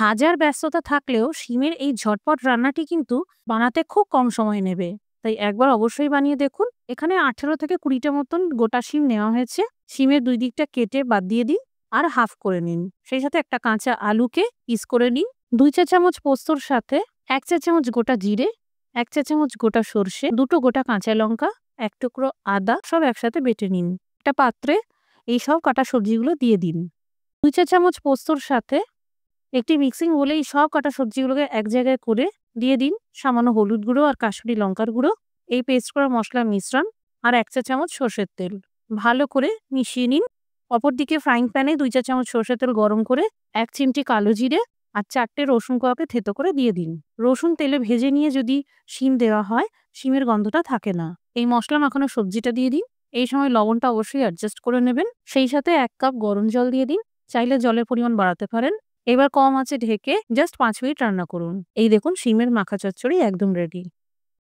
হাজার ব্যস্ততা থাকলেও শিমের এই ঝটপট রান্নাটি কিন্তু বানাতে খুব কম সময় নেবে। তাই একবার অবশ্যই বানিয়ে দেখুন। এখানে 18 থেকে 20টা মতন গোটা শিম নেওয়া হয়েছে। শিমের 2 দিকটা কেটে বাদ দিয়ে দিন আর হাফ করে নিন। সেই সাথে একটা কাঁচা আলুকে পিস করে নিন। 2 চা চামচ পোস্তর সাথে 1 চা চামচ গোটা জিরে, 1 চা চামচ গোটা সর্ষে, 2টো গোটা কাঁচা লঙ্কা, 1 টুকরো আদা সব একসাথে বেটে নিন। একটা পাত্রে এই সব কাটা সবজিগুলো দিয়ে দিন। 2 চা চামচ পোস্তর সাথে একটি মিক্সিং বলে এই সব কাটা সবজিগুলোকে এক জায়গায় করে দিয়ে দিন সামান্য হলুদ গুঁড়ো আর কাশ্মীরি লঙ্কার গুঁড়ো, এই পেস্ট করা মশলার মিশ্রণ আর 1 চা চামচ সর্ষের তেল ভালো করে মিশিয়ে নিন। অপরদিকে ফ্রাইং প্যানে 2 চা চামচ সর্ষের তেল গরম করে 1 চিমটি কালো জিরে আর 4টে রসুন কোয়াকে থেতো করে দিয়ে দিন। রসুন তেলে ভেজে নিয়ে যদি শিম দেওয়া হয়, শিমের গন্ধটা থাকে না। এই মশলা মাখানো সবজিটা দিয়ে দিন। এই সময় লবণটা অবশ্যই অ্যাডজাস্ট করে নেবেন। সেই সাথে 1 কাপ গরম জল দিয়ে দিন। চাইলে জলের পরিমাণ বাড়াতে পারেন। এবার কম আঁচে ঢেকে জাস্ট 5 মিনিট রান্না করুন। এই দেখুন শিমের মাখা চচ্চড়ি একদম রেডি।